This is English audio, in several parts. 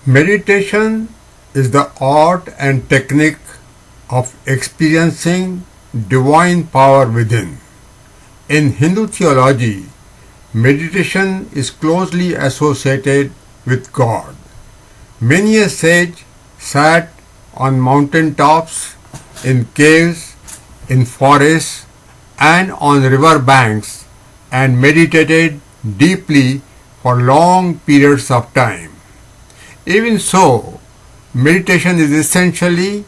Meditation is the art and technique of experiencing divine power within. In Hindu theology, meditation is closely associated with God. Many a sage sat on mountain tops, in caves, in forests, and on river banks and meditated deeply for long periods of time. Even so, meditation is essentially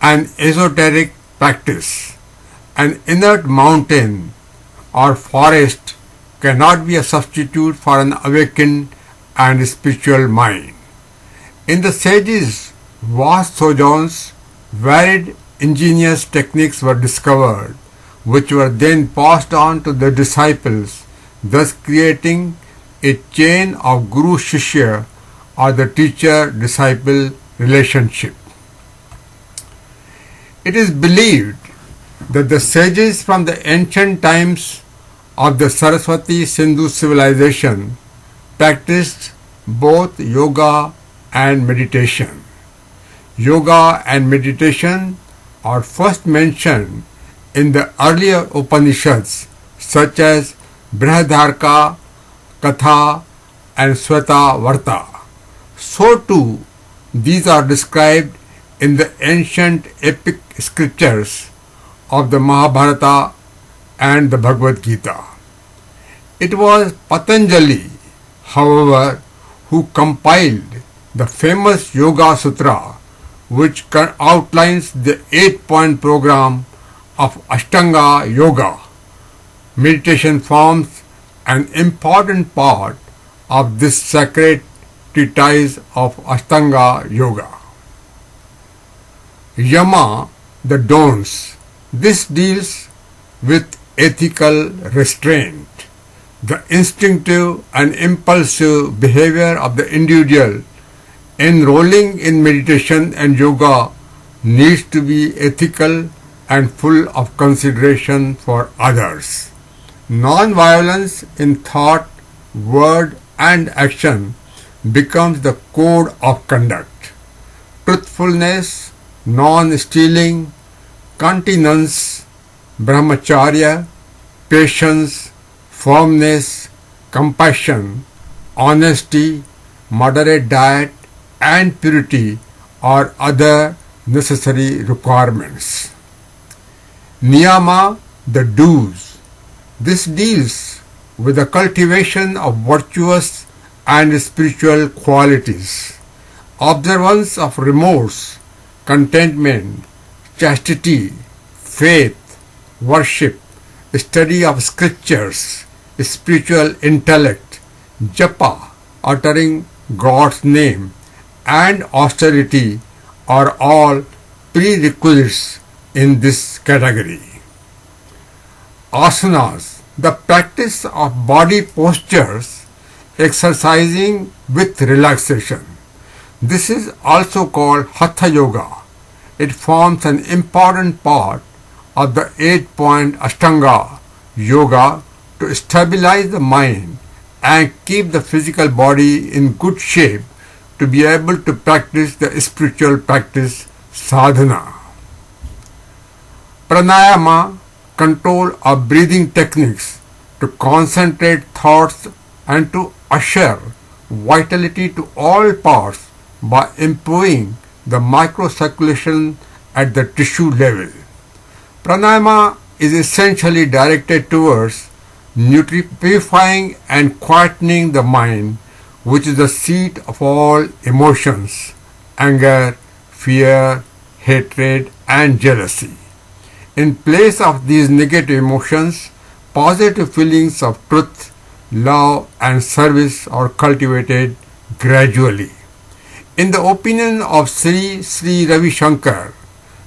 an esoteric practice. An inert mountain or forest cannot be a substitute for an awakened and spiritual mind. In the sages' vast sojourns, varied ingenious techniques were discovered, which were then passed on to the disciples, thus creating a chain of guru-shishya or the teacher-disciple relationship. It is believed that the sages from the ancient times of the Saraswati Sindhu civilization practiced both yoga and meditation. Yoga and meditation are first mentioned in the earlier Upanishads such as Brihadaranyaka, Katha and Shvetavarta. So too, these are described in the ancient epic scriptures of the Mahabharata and the Bhagavad Gita. It was Patanjali, however, who compiled the famous Yoga Sutra, which outlines the 8-point program of Ashtanga Yoga. Meditation forms an important part of this sacred treatise of Ashtanga Yoga. Yama, the don'ts. This deals with ethical restraint. The instinctive and impulsive behavior of the individual enrolling in meditation and yoga needs to be ethical and full of consideration for others. Non-violence in thought, word and action becomes the code of conduct. Truthfulness, non-stealing, continence, brahmacharya, patience, firmness, compassion, honesty, moderate diet and purity are other necessary requirements. Niyama, the do's. This deals with the cultivation of virtuous and spiritual qualities, observance of remorse, contentment, chastity, faith, worship, study of scriptures, spiritual intellect, japa, uttering God's name, and austerity are all prerequisites in this category. Asanas, the practice of body postures, exercising with relaxation. This is also called Hatha Yoga. It forms an important part of the 8-point Ashtanga Yoga to stabilize the mind and keep the physical body in good shape to be able to practice the spiritual practice sadhana. Pranayama, control of breathing techniques to concentrate thoughts and to assure vitality to all parts by improving the microcirculation at the tissue level. Pranayama is essentially directed towards purifying and quietening the mind, which is the seat of all emotions, anger, fear, hatred, and jealousy. In place of these negative emotions, positive feelings of truth, love, and service are cultivated gradually. In the opinion of Sri Sri Ravi Shankar,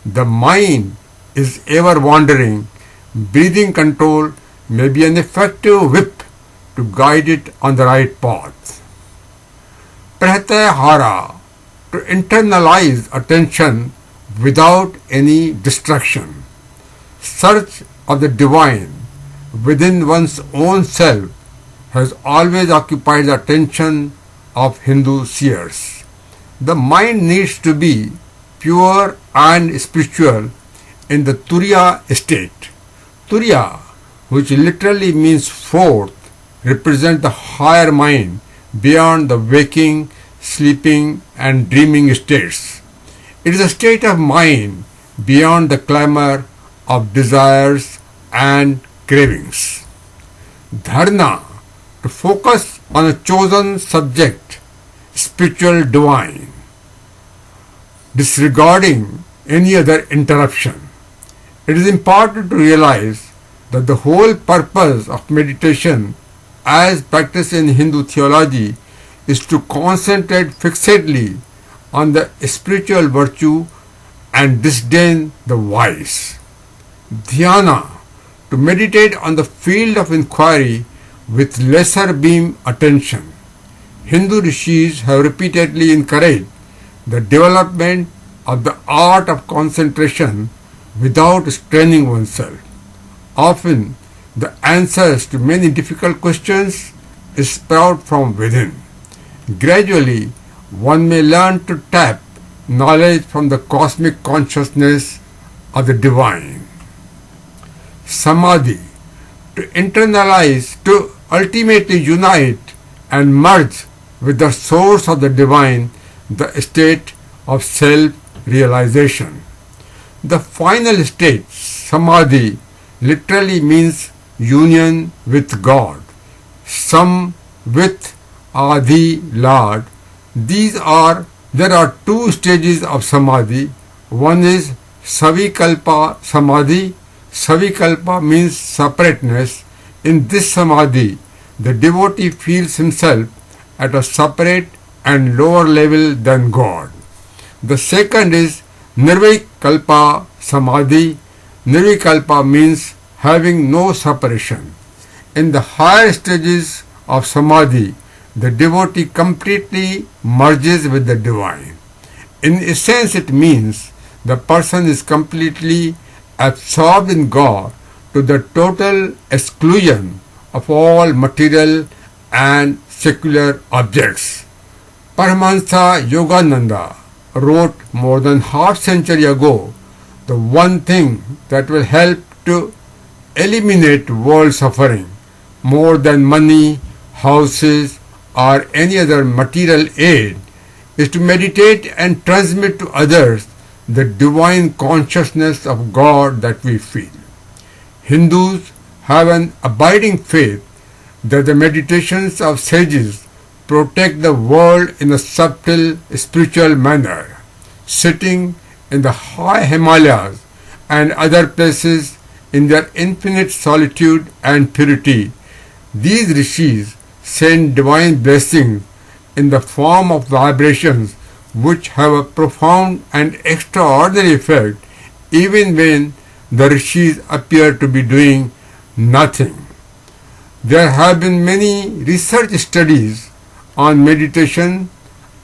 the mind is ever wandering. Breathing control may be an effective whip to guide it on the right path. Pratyahara, to internalize attention without any distraction. Search of the divine within one's own self has always occupied the attention of Hindu seers. The mind needs to be pure and spiritual in the Turiya state. Turiya, which literally means fourth, represents the higher mind beyond the waking, sleeping and dreaming states. It is a state of mind beyond the clamor of desires and cravings. Dharna, to focus on a chosen subject, spiritual divine, disregarding any other interruption. It is important to realize that the whole purpose of meditation as practiced in Hindu theology is to concentrate fixedly on the spiritual virtue and disdain the vice. Dhyana, to meditate on the field of inquiry with lesser beam attention. Hindu rishis have repeatedly encouraged the development of the art of concentration without straining oneself. Often, the answers to many difficult questions sprout from within. Gradually, one may learn to tap knowledge from the cosmic consciousness of the divine. Samadhi, to internalize, to ultimately unite and merge with the source of the divine, the state of self-realization. The final state, Samadhi, literally means union with God. Some with Adi, Lord. There are two stages of Samadhi. One is Savikalpa Samadhi. Savikalpa means separateness. In this Samadhi, the devotee feels himself at a separate and lower level than God. The second is Nirvikalpa Samadhi. Nirvikalpa means having no separation. In the higher stages of Samadhi, the devotee completely merges with the divine. In essence, it means the person is completely absorbed in God to the total exclusion of all material and secular objects. Paramahansa Yogananda wrote more than half century ago, the one thing that will help to eliminate world suffering more than money, houses, or any other material aid is to meditate and transmit to others the divine consciousness of God that we feel. Hindus have an abiding faith that the meditations of sages protect the world in a subtle spiritual manner. Sitting in the high Himalayas and other places in their infinite solitude and purity, these rishis send divine blessings in the form of vibrations which have a profound and extraordinary effect even when the rishis appear to be doing nothing. There have been many research studies on meditation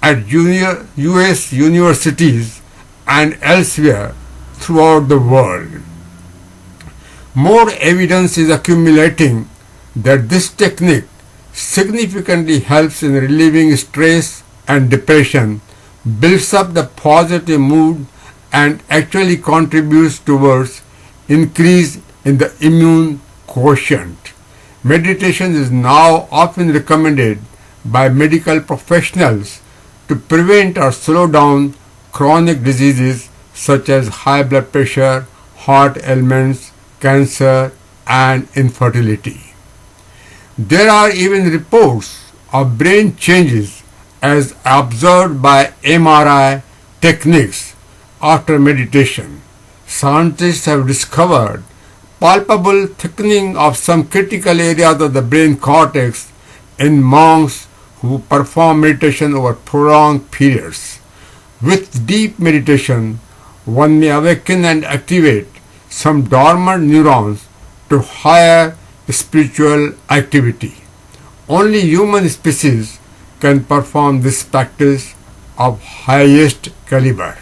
at US universities and elsewhere throughout the world. More evidence is accumulating that this technique significantly helps in relieving stress and depression, builds up the positive mood, and actually contributes towards increase in the immune quotient. Meditation is now often recommended by medical professionals to prevent or slow down chronic diseases such as high blood pressure, heart ailments, cancer, and infertility. There are even reports of brain changes as observed by MRI techniques after meditation. Scientists have discovered palpable thickening of some critical areas of the brain cortex in monks who perform meditation over prolonged periods. With deep meditation, one may awaken and activate some dormant neurons to higher spiritual activity. Only human species can perform this practice of highest caliber.